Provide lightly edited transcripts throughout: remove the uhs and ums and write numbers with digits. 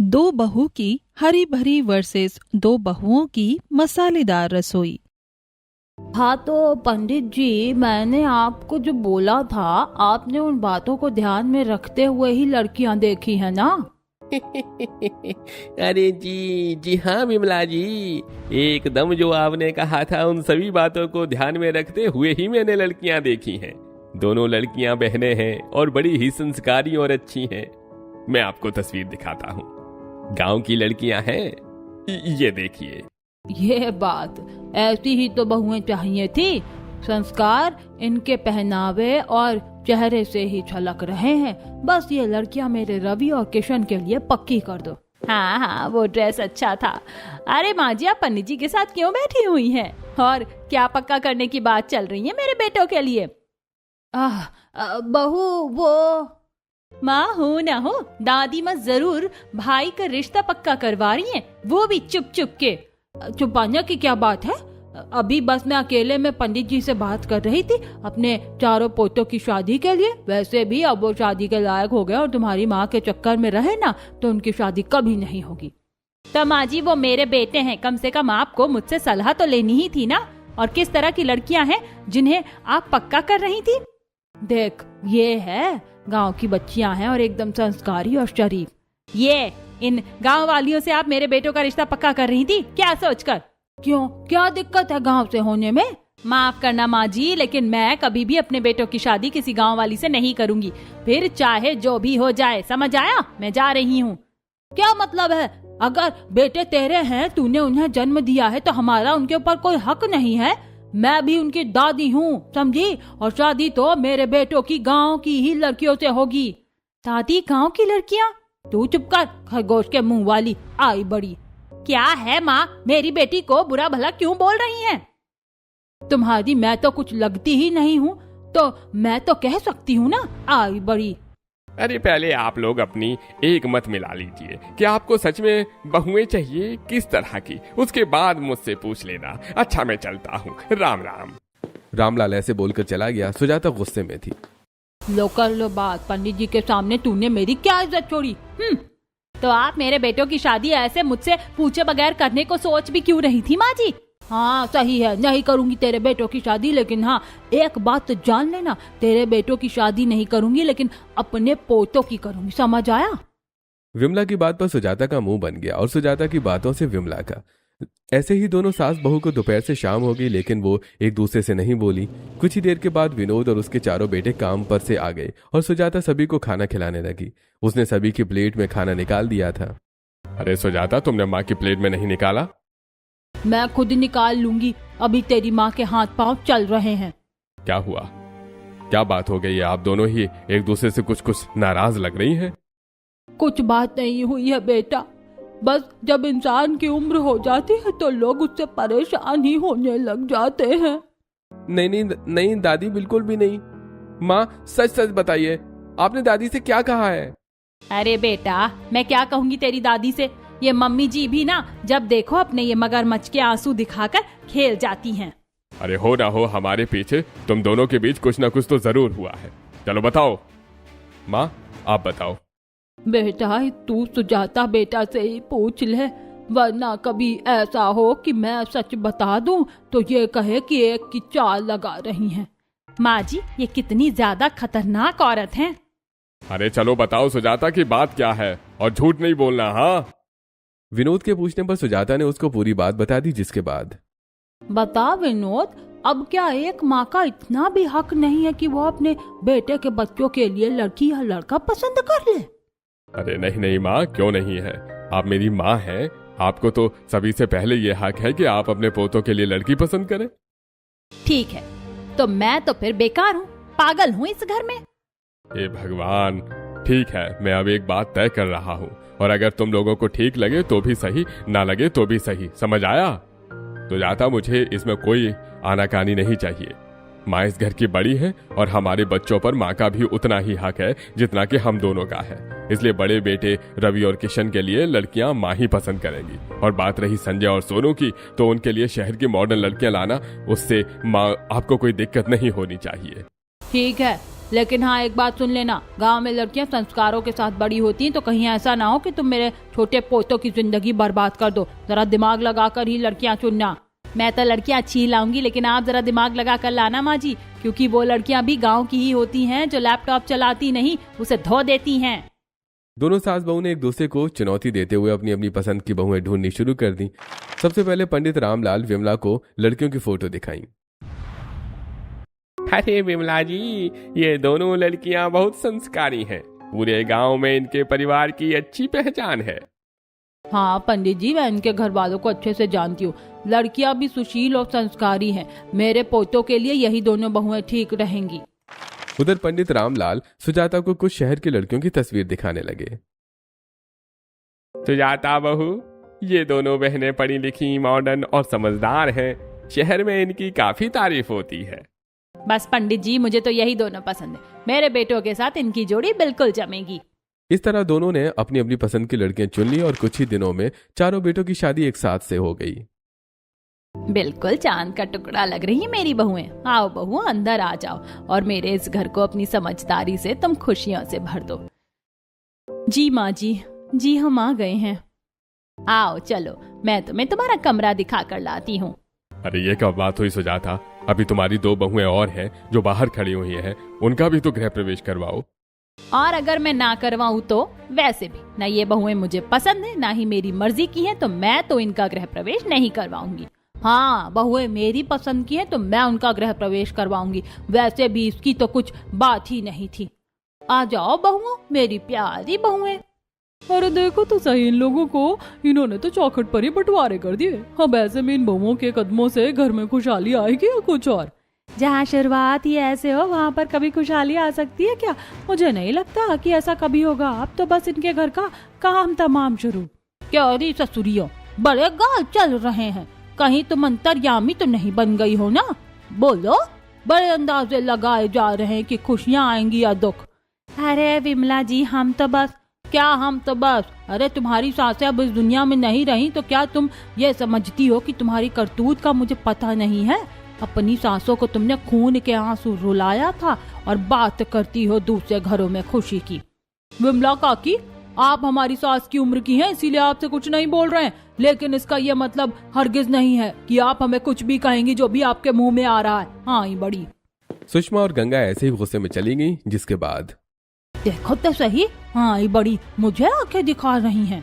दो बहू की हरी भरी वर्सेस दो बहुओं की मसालेदार रसोई। हाँ तो पंडित जी, मैंने आपको जो बोला था, आपने उन बातों को ध्यान में रखते हुए ही लड़कियां देखी है ना? अरे जी जी हाँ विमला जी, एकदम जो आपने कहा था उन सभी बातों को ध्यान में रखते हुए ही मैंने लड़कियां देखी हैं। दोनों लड़कियां बहनें हैं और बड़ी ही संस्कारी और अच्छी हैं। मैं आपको तस्वीर दिखाता हूँ। गांव की लड़कियां हैं, ये देखिए। ये बात, ऐसी ही तो बहुएं चाहिए थी। संस्कार इनके पहनावे और चेहरे से ही झलक रहे हैं। बस ये लड़कियां मेरे रवि और किशन के लिए पक्की कर दो। हाँ हाँ, वो ड्रेस अच्छा था। अरे माँ जी, आप पंडित जी के साथ क्यों बैठी हुई हैं? और क्या पक्का करने की बात चल रही है मेरे बेटों के लिए? बहू वो माँ हो ना हो, दादी माँ जरूर भाई का रिश्ता पक्का करवा रही हैं, वो भी चुप चुप के। छुपाने की क्या बात है? अभी बस मैं अकेले में पंडित जी से बात कर रही थी अपने चारों पोतों की शादी के लिए। वैसे भी अब वो शादी के लायक हो गए और तुम्हारी माँ के चक्कर में रहे ना तो उनकी शादी कभी नहीं होगी। तो माँ जी, वो मेरे बेटे हैं, कम से कम आपको मुझसे सलाह तो लेनी ही थी ना। और किस तरह की लड़कियां हैं जिन्हें आप पक्का कर रही थी? देख, ये है गांव की बच्चियां हैं और एकदम संस्कारी और शरीफ। ये इन गांव वालियों से आप मेरे बेटों का रिश्ता पक्का कर रही थी, क्या सोचकर? क्यों, क्या दिक्कत है गांव से होने में? माफ करना माँ जी, लेकिन मैं कभी भी अपने बेटों की शादी किसी गांव वाली से नहीं करूंगी, फिर चाहे जो भी हो जाए। समझ आया? मैं जा रही हूँ। क्या मतलब है? अगर बेटे तेरे हैं, तूने उन्हें जन्म दिया है, तो हमारा उनके ऊपर कोई हक नहीं है? मैं भी उनकी दादी हूँ, समझी? और शादी तो मेरे बेटों की गांव की ही लड़कियों से होगी। दादी, गांव की लड़कियाँ? तू चुप कर, खरगोश के मुंह वाली आई बड़ी। क्या है माँ, मेरी बेटी को बुरा भला क्यों बोल रही हैं? तुम्हारी मैं तो कुछ लगती ही नहीं हूँ, तो मैं तो कह सकती हूँ ना, आई बड़ी। अरे पहले आप लोग अपनी एक मत मिला लीजिए कि आपको सच में बहुएं चाहिए, किस तरह की, उसके बाद मुझसे पूछ लेना। अच्छा मैं चलता हूँ, राम राम। रामलाल ऐसे बोलकर चला गया। सुजाता गुस्से में थी। लो कर लो बात, पंडित जी के सामने तूने मेरी क्या इज्जत छोड़ी? तो आप मेरे बेटों की शादी ऐसे मुझसे पूछे बगैर करने को सोच भी क्यों रही थी माँ जी? हाँ सही है, नहीं करूंगी तेरे बेटों की शादी, लेकिन हाँ एक बात तो जान लेना, तेरे बेटों की शादी नहीं करूंगी, लेकिन अपने पोतों की करूंगी। समझ आया? विमला की बात पर सुजाता का मुंह बन गया और सुजाता की बातों से विमला का। ऐसे ही दोनों सास बहू को दोपहर से शाम हो गई, लेकिन वो एक दूसरे से नहीं बोली। कुछ ही देर के बाद विनोद और उसके चारों बेटे काम पर से आ गए और सुजाता सभी को खाना खिलाने लगी। उसने सभी की प्लेट में खाना निकाल दिया था। अरे सुजाता, तुमने माँ की प्लेट में नहीं निकाला? मैं खुद निकाल लूंगी, अभी तेरी माँ के हाथ पांव चल रहे हैं। क्या हुआ? क्या बात हो गई है? आप दोनों ही एक दूसरे से कुछ कुछ नाराज लग रही हैं। कुछ बात नहीं हुई है बेटा, बस जब इंसान की उम्र हो जाती है तो लोग उससे परेशान ही होने लग जाते हैं। नहीं नहीं नहीं दादी, बिल्कुल भी नहीं। माँ सच सच बताइए, आपने दादी से क्या कहा है? अरे बेटा, मैं क्या कहूंगी तेरी दादी से? ये मम्मी जी भी ना जब देखो अपने ये मगरमच्छ के आंसू दिखाकर खेल जाती हैं। अरे हो ना हो, हमारे पीछे तुम दोनों के बीच कुछ ना कुछ तो जरूर हुआ है। चलो बताओ माँ, आप बताओ। बेटा, तू सुजाता बेटा से ही पूछ ले, वरना कभी ऐसा हो कि मैं सच बता दूं तो ये कहे कि एक की चाल लगा रही हैं। माँ जी, ये कितनी ज्यादा खतरनाक औरत हैं। अरे चलो बताओ सुजाता की बात क्या है, और झूठ नहीं बोलना। हाँ, विनोद के पूछने पर सुजाता ने उसको पूरी बात बता दी, जिसके बाद बता विनोद, अब क्या एक माँ का इतना भी हक नहीं है कि वो अपने बेटे के बच्चों के लिए लड़की या लड़का पसंद कर ले? अरे नहीं नहीं माँ, क्यों नहीं है? आप मेरी माँ हैं, आपको तो सभी से पहले ये हक है कि आप अपने पोतों के लिए लड़की पसंद करें। ठीक है, तो मैं तो फिर बेकार हूँ, पागल हूँ इस घर में। हे भगवान, ठीक है, मैं अब एक बात तय कर रहा हूँ, और अगर तुम लोगों को ठीक लगे तो भी सही, ना लगे तो भी सही। समझ आया? तो जाता, मुझे इसमें कोई आनाकानी नहीं चाहिए। माँ इस घर की बड़ी है और हमारे बच्चों पर माँ का भी उतना ही हक है जितना कि हम दोनों का है। इसलिए बड़े बेटे रवि और किशन के लिए लड़कियां माँ ही पसंद करेंगी। और बात रही संजय और सोनू की, तो उनके लिए शहर की मॉडर्न लड़कियां लाना, उससे माँ आपको कोई दिक्कत नहीं होनी चाहिए। ठीक है, लेकिन हाँ, एक बात सुन लेना, गांव में लड़कियां संस्कारों के साथ बड़ी होती हैं, तो कहीं ऐसा ना हो कि तुम मेरे छोटे पोतों की जिंदगी बर्बाद कर दो। जरा दिमाग लगाकर ही लड़कियां चुनना। मैं तो लड़कियां अच्छी लाऊंगी, लेकिन आप जरा दिमाग लगा कर लाना माँ जी, क्योंकि वो लड़कियां भी गांव की ही होती हैं जो लैपटॉप चलाती नहीं, उसे धो देती हैं। दोनों सास बहू ने एक दूसरे को चुनौती देते हुए अपनी अपनी पसंद की बहुएं ढूंढनी शुरू कर दी। सबसे पहले पंडित रामलाल विमला को लड़कियों की फोटो दिखाई। अरे विमला जी, ये दोनों लड़कियां बहुत संस्कारी हैं। पूरे गांव में इनके परिवार की अच्छी पहचान है। हाँ पंडित जी, मैं इनके घर वालों को अच्छे से जानती हूँ। लड़कियां भी सुशील और संस्कारी हैं। मेरे पोतों के लिए यही दोनों बहुएं ठीक रहेंगी। उधर पंडित रामलाल सुजाता को कुछ शहर की लड़कियों की तस्वीर दिखाने लगे। सुजाता बहू, ये दोनों बहनें पढ़ी लिखी, मॉडर्न और समझदार हैं। शहर में इनकी काफी तारीफ होती है। बस पंडित जी, मुझे तो यही दोनों पसंद है। मेरे बेटों के साथ इनकी जोड़ी बिल्कुल जमेगी। इस तरह दोनों ने अपनी अपनी पसंद की लड़कियां चुन ली और कुछ ही दिनों में चारों बेटों की शादी एक साथ से हो गई। बिल्कुल चांद का टुकड़ा लग रही है मेरी बहुएं। आओ बहू, अंदर आ जाओ और मेरे इस घर को अपनी समझदारी से तुम खुशियों से भर दो। जी माँ जी हम आ गए हैं। आओ चलो, मैं तुम्हें तुम्हारा कमरा दिखा कर लाती हूँ। अरे ये क्या बात हुई सुजाता, अभी तुम्हारी 2 बहुएं और हैं जो बाहर खड़ी हुई हैं, उनका भी तो गृह प्रवेश करवाओ। और अगर मैं ना करवाऊँ तो? वैसे भी ना ये बहुएं मुझे पसंद है, ना ही मेरी मर्जी की है, तो मैं तो इनका गृह प्रवेश नहीं करवाऊंगी। हाँ, बहुएं मेरी पसंद की है तो मैं उनका गृह प्रवेश करवाऊंगी। वैसे भी इसकी तो कुछ बात ही नहीं थी। आ जाओ बहुओं, मेरी प्यारी बहुएं। अरे देखो तो सही, इन लोगों को इन्होंने तो चौखट पर ही बंटवारे कर दिए। अब ऐसे में इन बहुओं के कदमों से घर में खुशहाली आएगी या कुछ और? जहाँ शुरुआत ही ऐसे हो, वहाँ पर कभी खुशहाली आ सकती है क्या? मुझे नहीं लगता कि ऐसा कभी होगा। अब तो बस इनके घर का काम तमाम शुरू। क्या रे ससुरियों, बड़े गाल चल रहे हैं। कहीं तुम अंतर्यामी तो नहीं बन गई हो ना? बोलो, बड़े अंदाजे लगाए जा रहे हैं कि खुशियाँ आएंगी या दुख। अरे विमला जी, हम तो बस अरे तुम्हारी सासें अब इस दुनिया में नहीं रही तो क्या तुम ये समझती हो कि तुम्हारी करतूत का मुझे पता नहीं है? अपनी सासों को तुमने खून के आंसू रुलाया था और बात करती हो दूसरे घरों में खुशी की। विमला काकी, आप हमारी सास की उम्र की हैं, इसीलिए आपसे कुछ नहीं बोल रहे हैं, लेकिन इसका ये मतलब हरगिज नहीं है कि आप हमें कुछ भी कहेंगी जो भी आपके मुंह में आ रहा है। हाँ ही बड़ी। सुषमा और गंगा ऐसे ही गुस्से में चली गईं, जिसके बाद देखो तो सही, हाँ ही बड़ी मुझे आंखें दिखा रही हैं।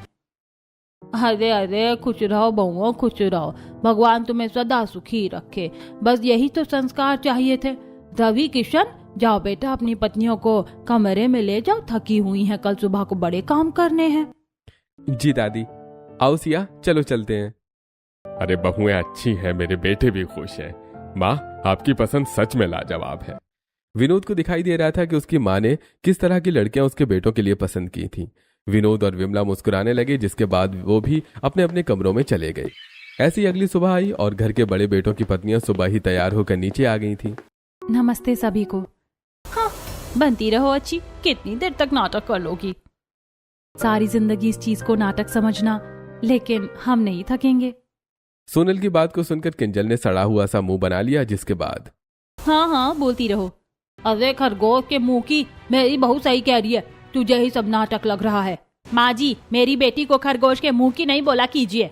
अरे अरे, खुश रहो बहुओं, खुश रहो। भगवान तुम्हें सदा सुखी रखे। बस यही तो संस्कार चाहिए थे। रवि किशन, जाओ बेटा, अपनी पत्नियों को कमरे में ले जाओ, थकी हुई हैं, कल सुबह को बड़े काम करने हैं। जी दादी। आओ सिया, चलो चलते हैं। अरे बहुएं अच्छी हैं, मेरे बेटे भी खुश हैं। माँ, आपकी पसंद सच में लाजवाब है। विनोद को दिखाई दे रहा था कि उसकी माँ ने किस तरह की लड़कियां उसके बेटों के लिए पसंद की थी। विनोद और विमला मुस्कुराने लगे, जिसके बाद वो भी अपने अपने कमरों में चले गए। ऐसी अगली सुबह आई और घर के बड़े बेटों की पत्नियां सुबह ही तैयार होकर नीचे आ गई थी। नमस्ते सभी को। हाँ, बनती रहो अच्छी, कितनी देर तक नाटक कर लोगी? सारी जिंदगी इस चीज को नाटक समझना, लेकिन हम नहीं थकेंगे। सोनल की बात को सुनकर किंजल ने सड़ा हुआ सा मुंह बना लिया, जिसके बाद हाँ बोलती रहो। अरे खरगोश के मुंह की, मेरी बहू सही कह रही है, तुझे ही सब नाटक लग रहा है। माँ जी, मेरी बेटी को खरगोश के मुंह की नहीं बोला कीजिए।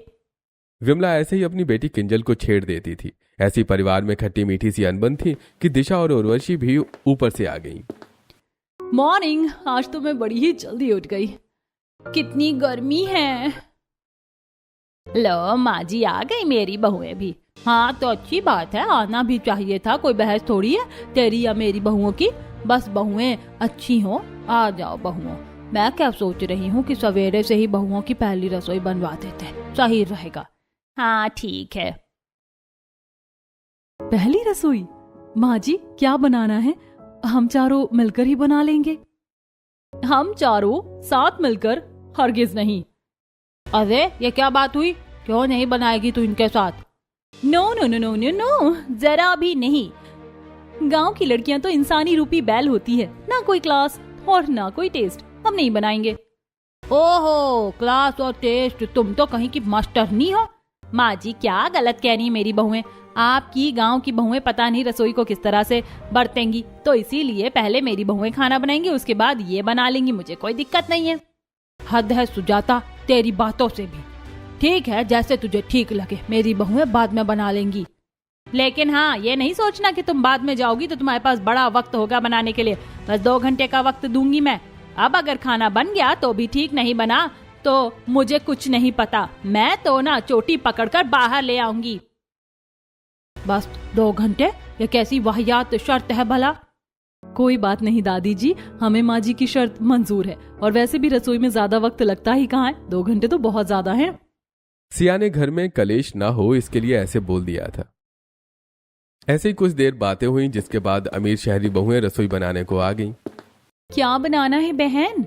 विमला ऐसे ही अपनी बेटी किंजल को छेड़ देती थी। ऐसी परिवार में खट्टी मीठी सी अनबन थी कि दिशा और उर्वशी भी ऊपर से आ गईं। मॉर्निंग, आज तो मैं बड़ी ही जल्दी उठ गई। कितनी गर्मी है। लो माँ जी, आ गई मेरी बहुएं भी। हाँ तो अच्छी बात है, आना भी चाहिए था, कोई बहस थोड़ी है तेरी या मेरी बहुओं की। बस बहुएं अच्छी हो, आ जाओ बहुओं। मैं क्या सोच रही हूँ कि सवेरे से ही बहुओं की पहली रसोई बनवा देते, सही रहेगा। हाँ ठीक है। पहली रसोई? माँ जी, क्या बनाना है? हम चारों मिलकर ही बना लेंगे। हम चारों साथ मिलकर? हरगिज नहीं। अरे ये क्या बात हुई? क्यों नहीं बनाएगी तू इनके साथ? No no no no no no, जरा भी नहीं। गांव की लड़कियां तो इंसानी रूपी बैल होती है, ना कोई क्लास और ना कोई टेस्ट। हम नहीं बनाएंगे। ओहो, क्लास और टेस्ट, तुम तो कहीं की मास्टरनी हो। माँ जी क्या गलत कह रही है मेरी बहुएं। आपकी गांव की बहुएं पता नहीं रसोई को किस तरह से बरतेंगी, तो इसीलिए पहले मेरी बहुएं खाना बनाएंगी, उसके बाद ये बना लेंगी, मुझे कोई दिक्कत नहीं है। हद है सुजाता तेरी बातों से भी। ठीक है, जैसे तुझे ठीक लगे, मेरी बहुएं बाद में बना लेंगी। लेकिन हाँ, ये नहीं सोचना कि तुम बाद में जाओगी तो तुम्हारे पास बड़ा वक्त होगा बनाने के लिए। बस 2 घंटे का वक्त दूंगी मैं। अब अगर खाना बन गया तो भी ठीक, नहीं बना तो मुझे कुछ नहीं पता, मैं तो ना चोटी पकड़कर बाहर ले आऊंगी। बस 2 घंटे? ये कैसी वाहियात शर्त है भला? कोई बात नहीं दादी जी, हमें माँ जी की शर्त मंजूर है। और वैसे भी रसोई में ज्यादा वक्त लगता ही कहाँ है, 2 घंटे तो बहुत ज्यादा है। सिया ने घर में कलेश ना हो इसके लिए ऐसे बोल दिया था। ऐसे ही कुछ देर बातें हुई, जिसके बाद अमीर शहरी बहुएं रसोई बनाने को आ गईं। क्या बनाना है बहन?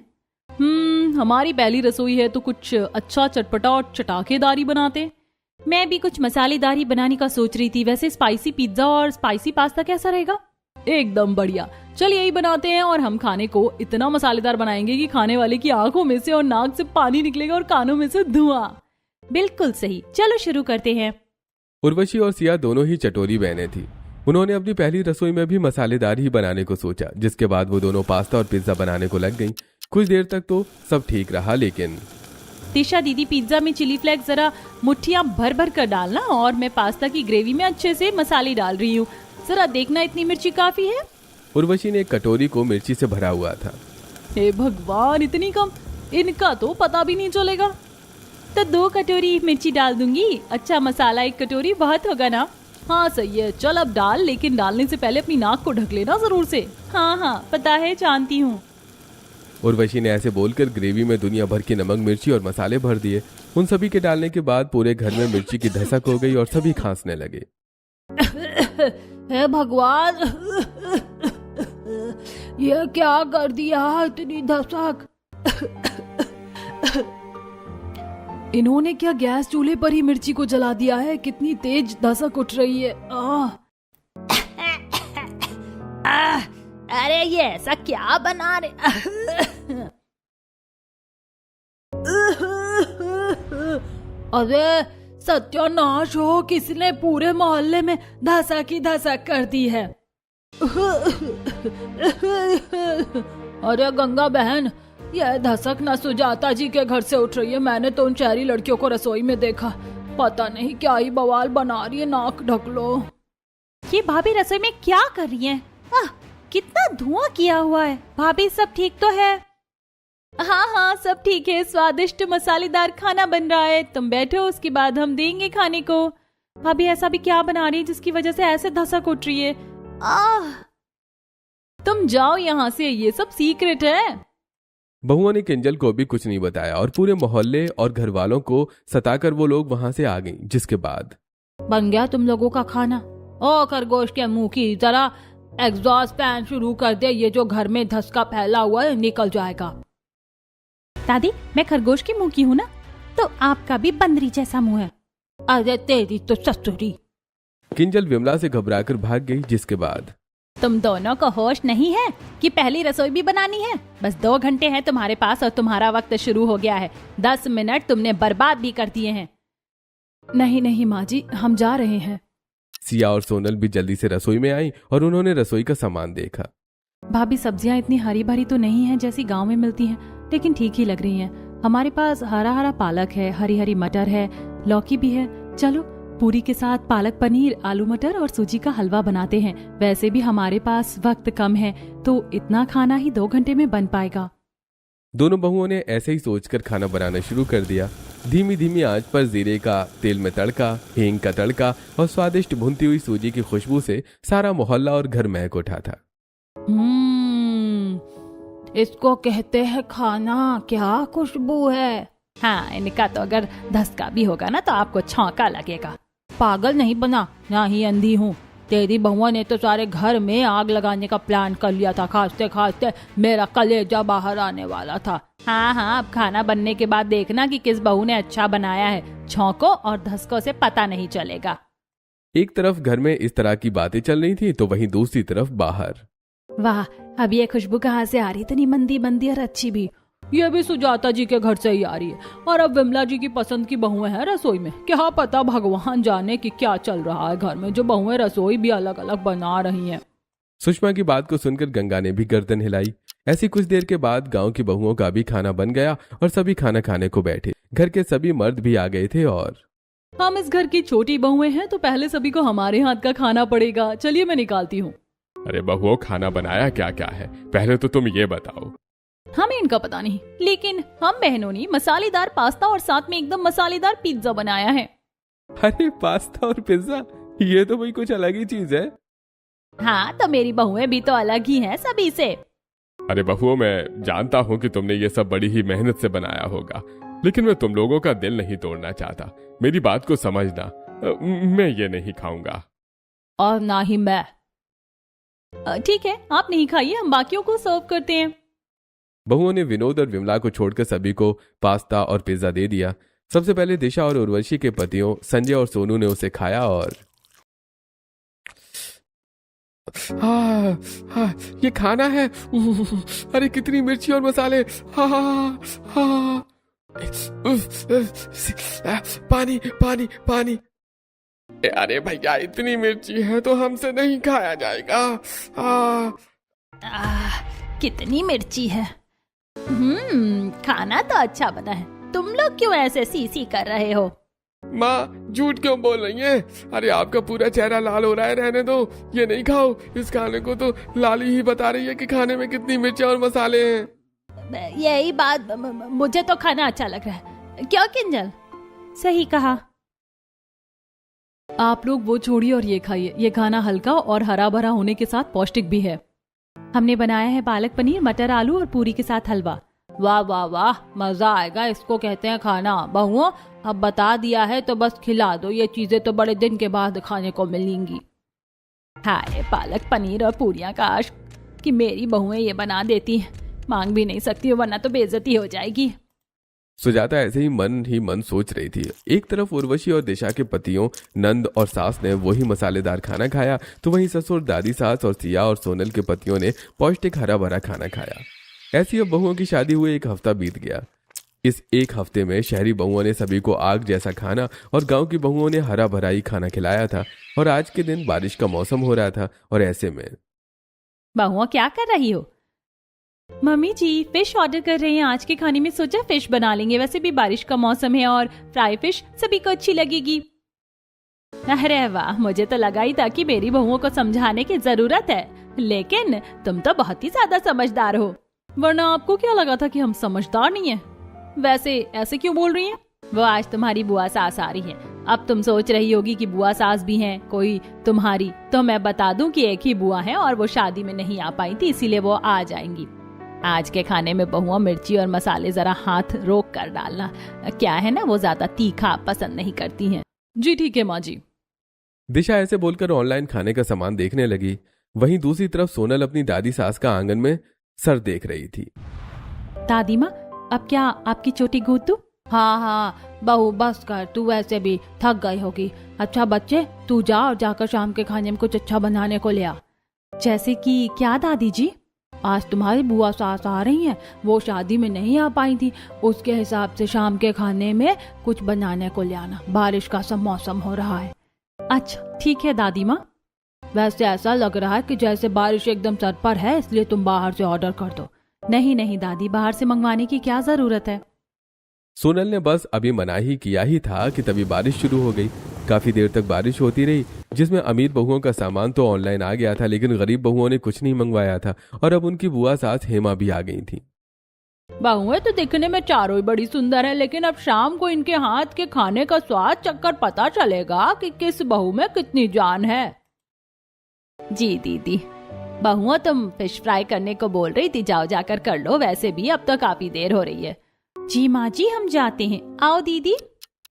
हमारी पहली रसोई है तो कुछ अच्छा चटपटा और चटाकेदारी बनाते। मैं भी कुछ मसालेदारी बनाने का सोच रही थी। वैसे स्पाइसी पिज्जा और स्पाइसी पास्ता कैसा रहेगा? एकदम बढ़िया, चल यही बनाते हैं। और हम खाने को इतना मसालेदार बनाएंगे कि खाने वाले की आंखों में से और नाक से पानी निकलेगा और कानों में से धुआं। बिल्कुल सही, चलो शुरू करते हैं। उर्वशी और सिया दोनों ही चटोरी बहनें थी। उन्होंने अपनी पहली रसोई में भी मसालेदार ही बनाने को सोचा, जिसके बाद वो दोनों पास्ता और पिज्जा बनाने को लग गईं। कुछ देर तक तो सब ठीक रहा, लेकिन तिशा दीदी, पिज्जा में चिली फ्लेक्स जरा मुट्ठियां भर भर कर डालना, और मैं पास्ता की ग्रेवी में अच्छे से मसाले डाल रही हूँ, जरा देखना इतनी मिर्ची काफी है। उर्वशी ने एक कटोरी को मिर्ची से भरा हुआ था। हे भगवान, इतनी कम, इनका तो पता भी नहीं चलेगा। तो 2 कटोरी मिर्ची डाल दूंगी। अच्छा मसाला 1 कटोरी बहुत होगा ना? हाँ सही है, चल अब डाल, लेकिन डालने से पहले अपनी नाक को ढक लेना जरूर से। हाँ पता है, जानती हूँ। उर्वशी ने ऐसे बोलकर ग्रेवी में दुनिया भर की नमक, मिर्ची और मसाले भर दिए। उन सभी के डालने के बाद पूरे घर में मिर्ची की धसक हो गई और सभी खांसने लगे। हे भगवान, ये क्या कर दिया, इतनी धसक। इन्होंने क्या गैस चूल्हे पर ही मिर्ची को जला दिया है? कितनी तेज धसक उठ रही है। अरे ये ऐसा क्या बना रहे? अरे सत्यानाश हो, किसने पूरे मोहल्ले में धसक ही धसक कर दी है। अरे गंगा बहन, यह धसक न सुजाता जी के घर से उठ रही है। मैंने तो उन शहरी लड़कियों को रसोई में देखा, पता नहीं क्या ही बवाल बना रही है। नाक ढक लो। ये भाभी रसोई में क्या कर रही हैं? कितना धुआं किया हुआ है। भाभी सब ठीक तो है? हाँ सब ठीक है, स्वादिष्ट मसालेदार खाना बन रहा है। तुम बैठो, उसके बाद हम देंगे खाने को। भाभी ऐसा भी क्या बना रही है जिसकी वजह से ऐसे धसक उठ रही है? तुम जाओ यहाँ से, ये सब सीक्रेट है। बहुओं ने किंजल को भी कुछ नहीं बताया और पूरे मोहल्ले और घर वालों को सताकर वो लोग वहां से आ गईं। जिसके बाद बन गया तुम लोगों का खाना। ओ खरगोश के मुंह की, जरा एग्जॉस्ट फैन शुरू कर दे, ये जो घर में धसका फैला हुआ है निकल जाएगा। दादी, मैं खरगोश के मुंह की हूँ ना, तो आपका भी बंदरी जैसा मुंह है। अरे तेरी तो ससुरी। किंजल विमला से घबराकर भाग गई। जिसके बाद तुम दोनों को होश नहीं है कि पहली रसोई भी बनानी है? बस 2 घंटे हैं तुम्हारे पास और तुम्हारा वक्त शुरू हो गया है। 10 मिनट तुमने बर्बाद भी कर दिए हैं। नहीं माँ जी, हम जा रहे हैं। सिया और सोनल भी जल्दी से रसोई में आई और उन्होंने रसोई का सामान देखा। भाभी, सब्जियां इतनी हरी भरी तो नहीं है जैसी गांव में मिलती हैं, लेकिन ठीक ही लग रही हैं। हमारे पास हरा हरा पालक है, हरी हरी मटर है, लौकी भी है। चलो पूरी के साथ पालक पनीर, आलू मटर और सूजी का हलवा बनाते हैं। वैसे भी हमारे पास वक्त कम है, तो इतना खाना ही 2 घंटे में बन पाएगा। दोनों बहुओं ने ऐसे ही सोचकर खाना बनाना शुरू कर दिया। धीमी धीमी आंच पर जीरे का तेल में तड़का, हींग का तड़का और स्वादिष्ट भुनती हुई सूजी की खुशबू से सारा मोहल्ला और घर महक उठा था। इसको कहते हैं खाना, क्या खुशबू है। हाँ, इनका तो अगर धसका भी होगा ना तो आपको छौंका लगेगा। पागल नहीं बना, ना ही अंधी हूँ। तेरी बहुआ ने तो सारे घर में आग लगाने का प्लान कर लिया था। खाते खाते मेरा कलेजा बाहर आने वाला था। हाँ, अब खाना बनने के बाद देखना कि किस बहू ने अच्छा बनाया है। छौंकों और धसकों से पता नहीं चलेगा। एक तरफ घर में इस तरह की बातें चल रही थी, तो वहीं दूसरी तरफ बाहर। वाह, अब ये खुशबू कहाँ से आ रही? इतनी मंदी मंदी और अच्छी भी। ये भी सुजाता जी के घर से ही आ रही है और अब विमला जी की पसंद की बहुएं हैं रसोई में। क्या पता भगवान जाने कि क्या चल रहा है घर में, जो बहुएं रसोई भी अलग अलग बना रही हैं। सुषमा की बात को सुनकर गंगा ने भी गर्दन हिलाई। ऐसी कुछ देर के बाद गांव की बहुओं का भी खाना बन गया और सभी खाना खाने को बैठे। घर के सभी मर्द भी आ गए थे और हम इस घर की छोटी बहुएं हैं तो पहले सभी को हमारे हाथ का खाना पड़ेगा। चलिए मैं निकालती हूँ। अरे बहुओं, खाना बनाया क्या क्या है, पहले तो तुम ये बताओ। हमें इनका पता नहीं, लेकिन हम बहनों ने मसालेदार पास्ता और साथ में एकदम मसालेदार पिज्जा बनाया है। अरे पास्ता और पिज्जा, ये तो भाई कुछ अलग ही चीज है। हाँ, तो मेरी बहुएं भी तो अलग ही हैं सभी से। अरे बहुओं, मैं जानता हूँ कि तुमने ये सब बड़ी ही मेहनत से बनाया होगा, लेकिन मैं तुम लोगों का दिल नहीं तोड़ना चाहता। मेरी बात को समझना, मैं ये नहीं खाऊंगा। और ना ही मैं। ठीक है, आप नहीं खाइए, हम बाकियों को सर्व करते हैं। बहुओं ने विनोद और विमला को छोड़कर सभी को पास्ता और पिज्जा दे दिया। सबसे पहले दिशा और उर्वशी के पतियों संजय और सोनू ने उसे खाया और हाँ, ये खाना है। अरे कितनी मिर्ची और मसाले। पानी पानी पानी। अरे भैया, इतनी मिर्ची है तो हमसे नहीं खाया जाएगा। कितनी मिर्ची है। खाना तो अच्छा बना है। तुम लोग क्यों ऐसे सी कर रहे हो? माँ झूठ क्यों बोल रही है? अरे आपका पूरा चेहरा लाल हो रहा है, रहने दो, ये नहीं खाओ। इस खाने को तो लाली ही बता रही है कि खाने में कितनी मिर्ची और मसाले हैं। यही बात, मुझे तो खाना अच्छा लग रहा है। क्यों किंजल? सही कहा। आप लोग वो छोड़िए और ये खाइए। ये खाना हल्का और हरा भरा होने के साथ पौष्टिक भी है। हमने बनाया है पालक पनीर, मटर आलू और पूरी के साथ हलवा। वाह वाह वाह, मजा आएगा, इसको कहते हैं खाना। बहुओं, अब बता दिया है तो बस खिला दो। ये चीजें तो बड़े दिन के बाद खाने को मिलेंगी। हाय, पालक पनीर और पूरियां, काश कि मेरी बहुएं ये बना देती। मांग भी नहीं सकती वरना तो बेइज्जती हो जाएगी। सुजाता ऐसे ही मन सोच रही थी। एक तरफ उर्वशी और दिशा के पतियों नंद और सास ने वही मसालेदार खाना खाया, तो वहीं ससुर, दादी, सास और सिया और सोनल के पतियों ने पौष्टिक हरा भरा खाना खाया। ऐसी अब बहुओं की शादी हुए 1 हफ्ता बीत गया। इस 1 हफ्ते में शहरी बहुओं ने सभी को आग जैसा खाना और गांव की बहुओं ने हरा भरा ही खाना खिलाया था। और आज के दिन बारिश का मौसम हो रहा था और ऐसे में बहुओं, क्या कर रही हो? मम्मी जी, फिश ऑर्डर कर रहे हैं आज के खाने में। सोचा फिश बना लेंगे, वैसे भी बारिश का मौसम है और फ्राई फिश सभी को अच्छी लगेगी। अरे वाह, मुझे तो लगा ही था कि मेरी बहुओं को समझाने की जरूरत है, लेकिन तुम तो बहुत ही ज्यादा समझदार हो। वरना आपको क्या लगा था कि हम समझदार नहीं है? वैसे ऐसे क्यों बोल रही हैं? वो आज तुम्हारी बुआ सास आ रही है। अब तुम सोच रही होगी कि बुआ सास भी हैं कोई तुम्हारी, तो मैं बता दूं कि एक ही बुआ है और वो शादी में नहीं आ पाई थी, इसीलिए वो आ जाएंगी। आज के खाने में बहुआ मिर्ची और मसाले जरा हाथ रोक कर डालना। क्या है ना, वो ज्यादा तीखा पसंद नहीं करती हैं। जी ठीक है माँ जी। दिशा ऐसे बोलकर ऑनलाइन खाने का सामान देखने लगी। वहीं दूसरी तरफ सोनल अपनी दादी सास का आंगन में सर देख रही थी। दादी माँ, अब क्या आपकी चोटी गूंथ दूं? हाँ, बहू बस कर, तू वैसे भी थक गई होगी। अच्छा बच्चे, तू जा और जाकर शाम के खाने में कुछ अच्छा बनाने को ले आ। जैसे कि क्या दादी जी? आज तुम्हारी बुआ सास आ रही हैं, वो शादी में नहीं आ पाई थी, उसके हिसाब से शाम के खाने में कुछ बनाने को ले आना। बारिश का सब मौसम हो रहा है। अच्छा ठीक है दादी माँ। वैसे ऐसा लग रहा है कि जैसे बारिश एकदम सर पर है, इसलिए तुम बाहर से ऑर्डर कर दो। नहीं दादी, बाहर से मंगवाने की क्या जरूरत है। सोनल ने बस अभी मना ही किया ही था कि तभी बारिश शुरू हो गई। काफी देर तक बारिश होती रही, जिसमें अमीर बहुओं का सामान तो ऑनलाइन आ गया था, लेकिन गरीब बहुओं ने कुछ नहीं मंगवाया था और अब उनकी बुआ सास हेमा भी आ गई थी। बहुएं तो दिखने में चारों ही बड़ी सुंदर है, लेकिन अब शाम को इनके हाथ के खाने का स्वाद चखकर पता चलेगा कि किस बहू में कितनी जान है। जी दीदी, बहुआ तुम फिश फ्राई करने को बोल रही थी, जाओ जाकर कर लो, वैसे भी अब तो काफी देर हो रही है। जी माँ जी, हम जाते हैं। आओ दीदी।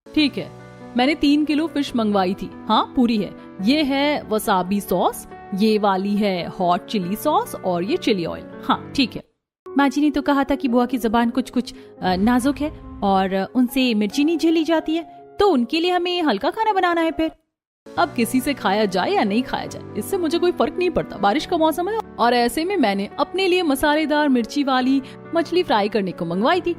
ठीक है, मैंने 3 किलो फिश मंगवाई थी। हाँ, पूरी है। ये है वसाबी सॉस, ये वाली है हॉट चिली सॉस और ये चिली ऑयल। हाँ ठीक है। माँ जी ने तो कहा था कि बुआ की जुबान कुछ नाजुक है और उनसे मिर्ची नहीं झेली जाती है, तो उनके लिए हमें हल्का खाना बनाना है फिर। अब किसी से खाया जाए या नहीं खाया जाए, इससे मुझे कोई फर्क नहीं पड़ता। बारिश का मौसम है और ऐसे में मैंने अपने लिए मसालेदार मिर्ची वाली मछली फ्राई करने को मंगवाई थी,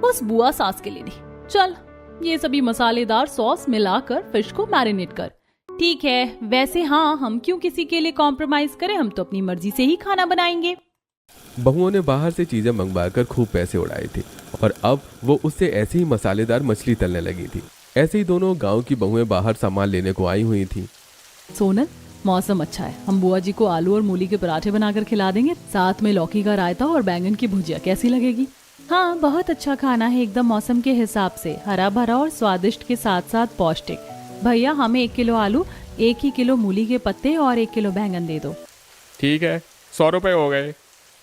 बस बुआ सास के लिए नहीं। चल ये सभी मसालेदार सॉस मिलाकर फिश को मैरिनेट कर। ठीक है, वैसे हाँ, हम क्यों किसी के लिए कॉम्प्रोमाइज करें, हम तो अपनी मर्जी से ही खाना बनाएंगे। बहुओं ने बाहर से चीजें मंगवाकर खूब पैसे उड़ाए थे और अब वो उससे ऐसे ही मसालेदार मछली तलने लगी थी। ऐसे ही दोनों गांव की बहुएं बाहर सामान लेने को आई हुई थी। सोनल, मौसम अच्छा है, हम बुआ जी को आलू और मूली के पराठे बनाकर खिला देंगे, साथ में लौकी का रायता और बैंगन की भुजिया। कैसी लगेगी? हाँ, बहुत अच्छा खाना है, एकदम मौसम के हिसाब से, हरा भरा और स्वादिष्ट के साथ साथ पौष्टिक। भैया हमें 1 किलो आलू, 1 ही किलो मूली के पत्ते और 1 किलो बैंगन दे दो। ठीक है, 100 रुपए हो गए।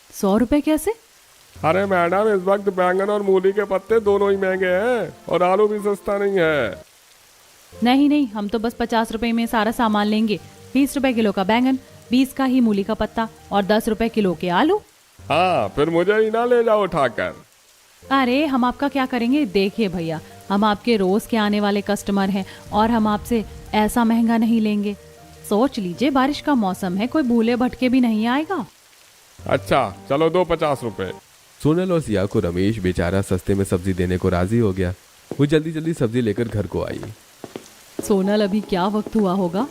100 रुपए कैसे? अरे मैडम, इस वक्त बैंगन और मूली के पत्ते दोनों ही महंगे हैं और आलू भी सस्ता नहीं है। नहीं नहीं, हम तो बस 50 रुपए में सारा सामान लेंगे। 20 रुपए किलो का बैंगन, 20 का ही मूली का पत्ता और 10 रुपए किलो के आलू। हाँ, फिर मुझे ही ना ले जाओ उठाकर। अरे हम आपका क्या करेंगे? देखिए भैया, हम आपके रोज के आने वाले कस्टमर हैं और हम आपसे ऐसा महंगा नहीं लेंगे। सोच लीजिए, बारिश का मौसम है, कोई भूले भटके भी नहीं आएगा। अच्छा चलो, दो 50 रुपए। सोनल और सिया को रमेश बेचारा सस्ते में सब्जी देने को राजी हो गया। वो जल्दी जल्दी सब्जी लेकर घर को आई। सोनल, अभी क्या वक्त हुआ होगा?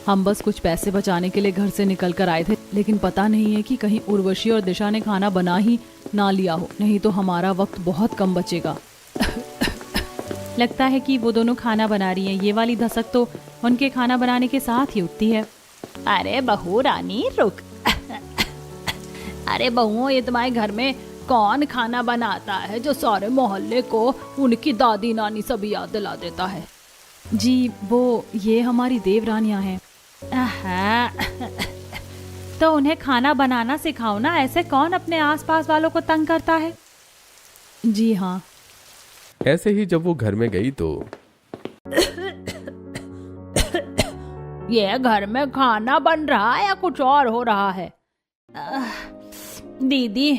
हम बस कुछ पैसे बचाने के लिए घर से निकल कर आए थे, लेकिन पता नहीं है कि कहीं उर्वशी और दिशा ने खाना बना ही ना लिया हो, नहीं तो हमारा वक्त बहुत कम बचेगा। लगता है कि वो दोनों खाना बना रही हैं। ये वाली धसक तो उनके खाना बनाने के साथ ही उठती है। अरे बहू रानी रुक। अरे बहुओं, ये तुम्हारे घर में कौन खाना बनाता है जो सारे मोहल्ले को उनकी दादी नानी सब याद दिला देता है? जी वो ये हमारी देवरानियां हैं। तो उन्हें खाना बनाना सिखाओ ना, ऐसे कौन अपने आसपास वालों को तंग करता है? जी हाँ। ऐसे ही जब वो घर में गई तो ये घर में खाना बन रहा है या कुछ और हो रहा है? दीदी,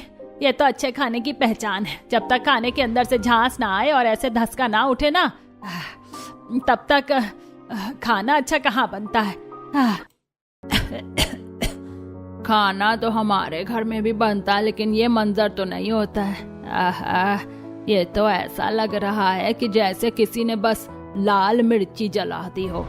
ये तो अच्छे खाने की पहचान है। जब तक खाने के अंदर से झांस ना आए और ऐसे धसका ना उठे ना, तब तक खाना अच्छा कहाँ बनता है। खाना तो हमारे घर में भी बनता है, लेकिन ये मंजर तो नहीं होता है। ये तो ऐसा लग रहा है कि जैसे किसी ने बस लाल मिर्ची जला दी हो।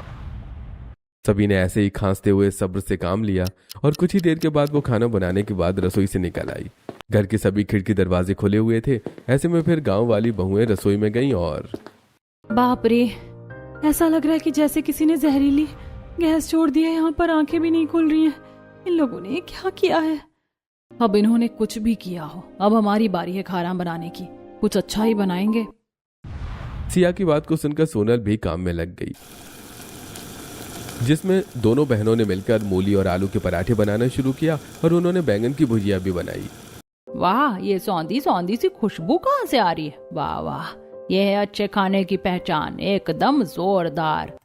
सभी ने ऐसे ही खांसते हुए सब्र से काम लिया और कुछ ही देर के बाद वो खाना बनाने के बाद रसोई से निकल आई। घर के सभी खिड़की दरवाजे खुले हुए थे। ऐसे में फिर गांव वाली बहुएं रसोई में गईं और बाप रे, ऐसा लग रहा है कि जैसे किसी ने जहरीली गैस छोड़ दी है। यहाँ पर आंखें भी नहीं खुल रही हैं। इन लोगों ने क्या किया है? अब इन्होंने कुछ भी किया हो, अब हमारी बारी है खाना बनाने की। कुछ अच्छा ही बनाएंगे। सिया की बात को सुनकर सोनल भी काम में लग गई, जिसमें दोनों बहनों ने मिलकर मूली और आलू के पराठे बनाना शुरू किया और उन्होंने बैंगन की भुजिया भी बनाई। वाह, ये सौंधी सौंधी सी खुशबू कहाँ से आ रही है? वाह वाह, ये है अच्छे खाने की पहचान, एकदम जोरदार।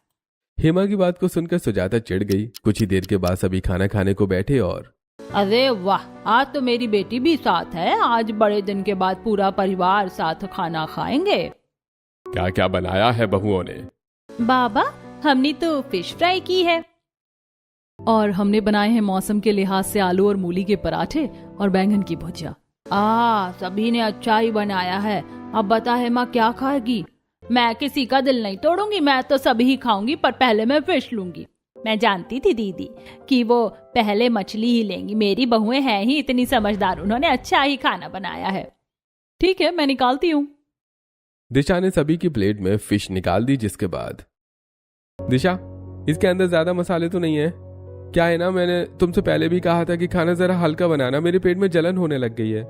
हेमा की बात को सुनकर सुजाता चिढ़ गई। कुछ ही देर के बाद सभी खाना खाने को बैठे और अरे वाह, आज तो मेरी बेटी भी साथ है। आज बड़े दिन के बाद पूरा परिवार साथ खाना खाएंगे। क्या क्या बनाया है बहुओं ने? बाबा, हमने तो फिश फ्राई की है। और हमने बनाए हैं मौसम के लिहाज से आलू और मूली के पराठे और बैंगन की भुजिया। सभी ने अच्छा ही बनाया है। अब बता हेमा, क्या खाएगी? मैं किसी का दिल नहीं तोड़ूंगी, मैं तो सभी ही खाऊंगी, पर पहले मैं फिश लूंगी। मैं जानती थी दीदी कि वो पहले मछली ही लेंगी। मेरी बहुएं हैं ही इतनी समझदार, उन्होंने अच्छा ही खाना बनाया है। ठीक है, मैं निकालती हूँ। दिशा ने सभी की प्लेट में फिश निकाल दी, जिसके बाद दिशा, इसके अंदर ज्यादा मसाले तो नहीं है? क्या है ना, मैंने तुमसे पहले भी कहा था कि खाना जरा हल्का बनाना, मेरे पेट में जलन होने लग गई है।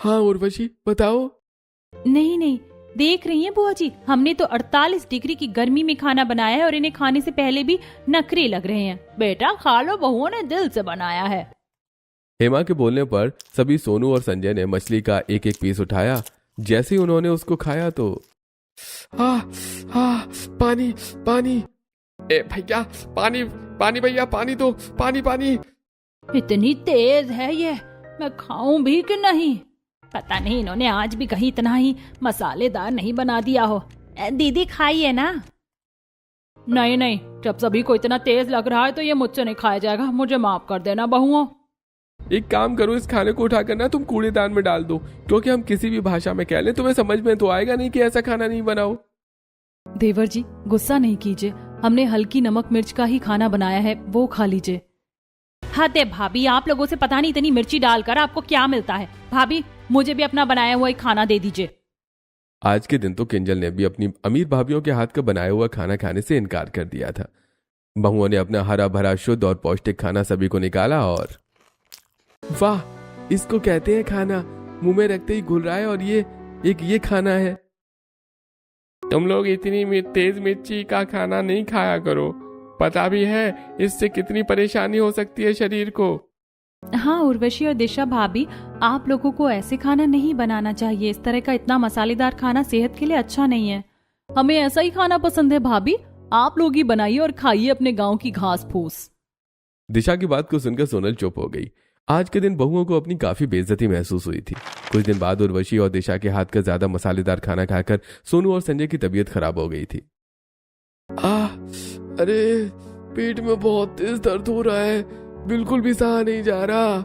हाँ उर्वशी, बताओ। नहीं नहीं, देख रही हैं बुआ जी, हमने तो 48 डिग्री की गर्मी में खाना बनाया है और इन्हें खाने से पहले भी नखरे लग रहे हैं। बेटा खा लो, बहुओं ने दिल से बनाया है। हेमा के बोलने पर सभी सोनू और संजय ने मछली का एक एक पीस उठाया। जैसे ही उन्होंने उसको खाया तो पानी पानी, ए भैया पानी, पानी भैया पानी दो, पानी पानी। इतनी तेज है ये, मैं खाऊं भी कि नहीं? पता नहीं इन्होंने आज भी कहीं इतना ही मसालेदार नहीं बना दिया हो। दीदी खाइए ना। नहीं नहीं, जब सभी को इतना तेज लग रहा है तो ये मुझसे नहीं खाया जाएगा। मुझे माफ कर देना बहुओं। एक काम करो, इस खाने को उठाकर ना तुम कूड़ेदान में डाल दो, क्योंकि हम किसी भी भाषा में कह लें तुम्हें समझ में तो आएगा नहीं कि ऐसा खाना नहीं बनाओ। देवर जी गुस्सा नहीं कीजिए, हमने हल्की नमक मिर्च का ही खाना बनाया है, वो खा लीजिए। हद है भाभी, आप लोगों से पता नहीं इतनी मिर्ची डालकर आपको क्या मिलता है। भाभी मुझे भी अपना बनाया हुआ एक खाना दे दीजिए। आज के दिन तो किंजल ने भी अपनी अमीर भाभीियों के हाथ का बनाया हुआ खाना खाने से इनकार कर दिया था। बहुओं ने अपना हरा भरा शुद्ध और पौष्टिक खाना सभी को निकाला और वाह, इसको कहते हैं खाना, मुंह में रखते ही घुल रहा है और ये खाना है। तुम लोग इतनी तेज मिर्ची का खाना नहीं खाया करो, पता भी है इससे कितनी परेशानी हो सकती है शरीर को। हाँ उर्वशी और दिशा भाभी, आप लोगों को ऐसे खाना नहीं बनाना चाहिए। इस तरह का इतना मसालेदार खाना सेहत के लिए अच्छा नहीं है। हमें ऐसा ही खाना पसंद है भाभी, आप लोग ही बनाइए और खाइए अपने गांव की घास फूस। दिशा की बात को सुनकर सोनल चुप हो गई। आज के दिन बहुओं को अपनी काफी बेइज्जती महसूस हुई थी। कुछ दिन बाद उर्वशी और दिशा के हाथ का ज्यादा मसालेदार खाना खाकर सोनू और संजय की तबीयत खराब हो गई थी। अरे पेट में बहुत तेज दर्द हो रहा है, बिल्कुल भी सहा नहीं जा रहा।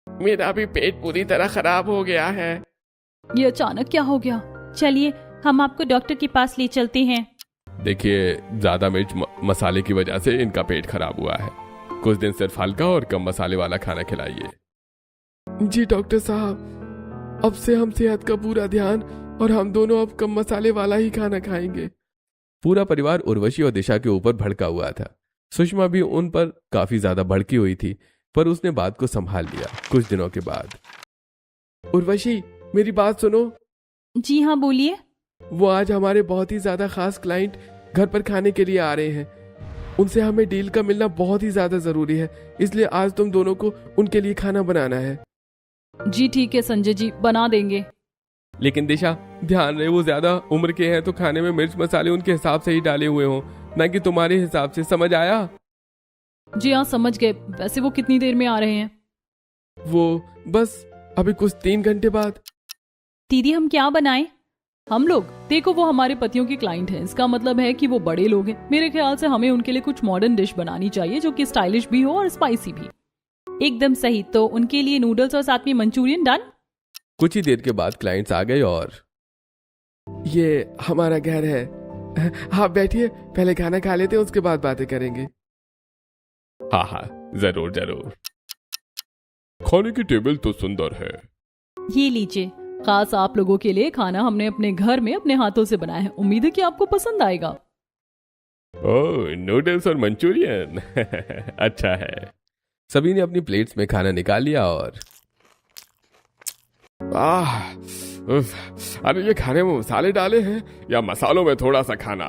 मेरा भी पेट पूरी तरह खराब हो गया है। ये अचानक क्या हो गया? चलिए हम आपको डॉक्टर के पास ले चलते हैं। देखिए, ज्यादा मिर्च मसाले की वजह से इनका पेट खराब हुआ है। कुछ दिन सिर्फ हल्का और कम मसाले वाला खाना खिलाइए। जी डॉक्टर साहब, अब से हम सेहत का पूरा ध्यान और हम दोनों अब कम मसाले वाला ही खाना खाएंगे। पूरा परिवार उर्वशी और दिशा के ऊपर भड़का हुआ था। सुषमा भी उन पर काफी ज्यादा भड़की हुई थी, पर उसने बात को संभाल लिया। कुछ दिनों के बाद, उर्वशी मेरी बात सुनो। जी हाँ बोलिए। वो आज हमारे बहुत ही ज्यादा खास क्लाइंट घर पर खाने के लिए आ रहे हैं। उनसे हमें डील का मिलना बहुत ही ज्यादा जरूरी है, इसलिए आज तुम दोनों को उनके लिए खाना बनाना है। जी ठीक है संजय जी, बना देंगे। लेकिन दिशा, ध्यान रहे वो ज्यादा उम्र के हैं तो खाने में मिर्च मसाले उनके हिसाब से ही डाले हुए हों, ना कि तुम्हारे हिसाब से। समझ आया? जी हाँ समझ गए। वैसे वो कितनी देर में आ रहे हैं? वो बस अभी कुछ 3 घंटे बाद। दीदी हम क्या बनाएं? हम लोग, देखो वो हमारे पतियों के क्लाइंट हैं, इसका मतलब है कि वो बड़े लोग हैं। मेरे ख्याल से हमें उनके लिए कुछ मॉडर्न डिश बनानी चाहिए जो कि स्टाइलिश भी हो और स्पाइसी भी। एकदम सही, तो उनके लिए नूडल्स और साथ में मंचूरियन। डन। कुछ ही देर के बाद क्लाइंट्स आ गए और ये हमारा घर है, आप बैठिए, पहले खाना खा लेते हैं उसके बाद बातें करेंगे। हाँ हाँ जरूर जरूर। खाने की टेबल तो सुंदर है। ये लीजिए, खास आप लोगों के लिए खाना हमने अपने घर में अपने हाथों से बनाया है। उम्मीद है कि आपको पसंद आएगा। ओह, नूडल्स और मंचूरियन अच्छा है। सभी ने अपनी प्लेट्स में खाना निकाल लिया और अरे ये खाने में मसाले डाले हैं या मसालों में थोड़ा सा खाना?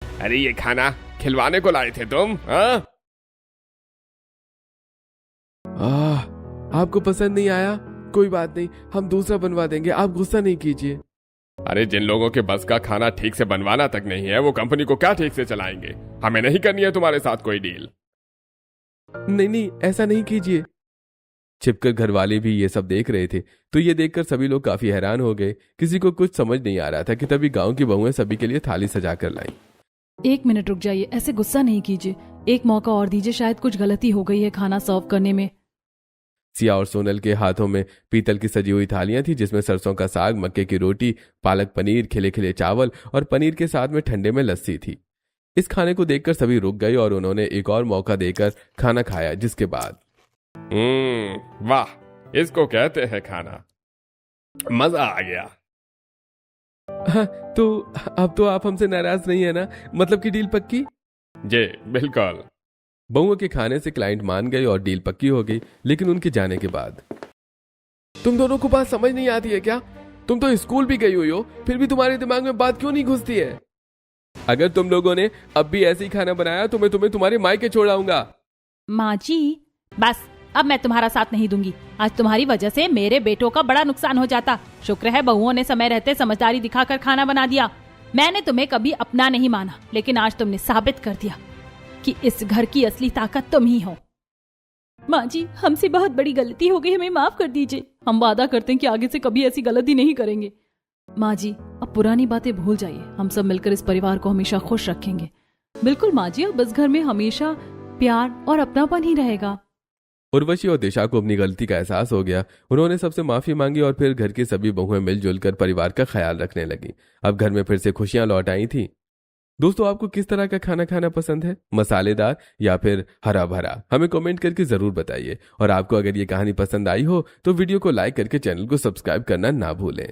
अरे ये खाना खिलवाने को लाए थे तुम? आपको पसंद नहीं आया? कोई बात नहीं, हम दूसरा बनवा देंगे, आप गुस्सा नहीं कीजिए। अरे जिन लोगों के बस का खाना ठीक से बनवाना तक नहीं है वो कंपनी को क्या ठीक से चलाएंगे? हमें नहीं करनी है तुम्हारे साथ कोई डील। नहीं ऐसा नहीं कीजिए। छिपकर घर वाले भी ये सब देख रहे थे, तो ये देखकर सभी लोग काफी हैरान हो गए। किसी को कुछ समझ नहीं आ रहा था कि तभी गांव की बहुएं सभी के लिए थाली सजा कर लाईं। 1 मिनट रुक जाइए, ऐसे गुस्सा नहीं कीजिए, एक मौका और दीजिए, शायद कुछ गलती हो गई है खाना सर्व करने में। सिया और सोनल के हाथों में पीतल की सजी हुई थालियां थी जिसमें सरसों का साग, मक्के की रोटी, पालक पनीर, खिले खिले चावल और पनीर के साथ में ठंडे में लस्सी थी। इस खाने को देखकर सभी रुक गए और उन्होंने एक और मौका देकर खाना खाया, जिसके बाद वाह, इसको कहते हैं खाना। मजा आ गया। हाँ, तो अब तो आप हमसे नाराज नहीं है ना? मतलब कि डील पक्की? जी बिल्कुल। बहुओं के खाने से क्लाइंट मान गए और डील पक्की हो गई। लेकिन उनके जाने के बाद तुम दोनों को बात समझ नहीं आती है क्या? तुम तो स्कूल भी गई हुई हो, फिर भी तुम्हारे दिमाग में बात क्यों नहीं घुसती है? अगर तुम लोगों ने अब भी ऐसे ही खाना बनाया तो मैं तुम्हें तुम्हारे मायके छोड़ाऊंगा। माँ जी बस, अब मैं तुम्हारा साथ नहीं दूंगी। आज तुम्हारी वजह से मेरे बेटों का बड़ा नुकसान हो जाता। शुक्र है बहुओं ने समय रहते समझदारी दिखाकर खाना बना दिया। मैंने तुम्हें कभी अपना नहीं माना, लेकिन आज तुमने साबित कर दिया कि इस घर की असली ताकत तुम ही हो। माँ जी, हमसे बहुत बड़ी गलती हो गई, हमें माफ कर दीजिए। हम वादा करते हैं कि आगे से कभी ऐसी गलती नहीं करेंगे। माँ जी, अब पुरानी बातें भूल जाइए। हम सब मिलकर इस परिवार को हमेशा खुश रखेंगे। बिल्कुल माँ जी, अब इस घर में हमेशा प्यार और अपनापन ही रहेगा। उर्वशी और दिशा को अपनी गलती का एहसास हो गया। उन्होंने सबसे माफी मांगी और फिर घर की सभी बहुएं मिलजुल कर परिवार का ख्याल रखने लगी। अब घर में फिर से खुशियां लौट आई थी। दोस्तों, आपको किस तरह का खाना खाना पसंद है, मसालेदार या फिर हरा भरा? हमें कमेंट करके जरूर बताइए। और आपको अगर ये कहानी पसंद आई हो तो वीडियो को लाइक करके चैनल को सब्सक्राइब करना ना भूलें।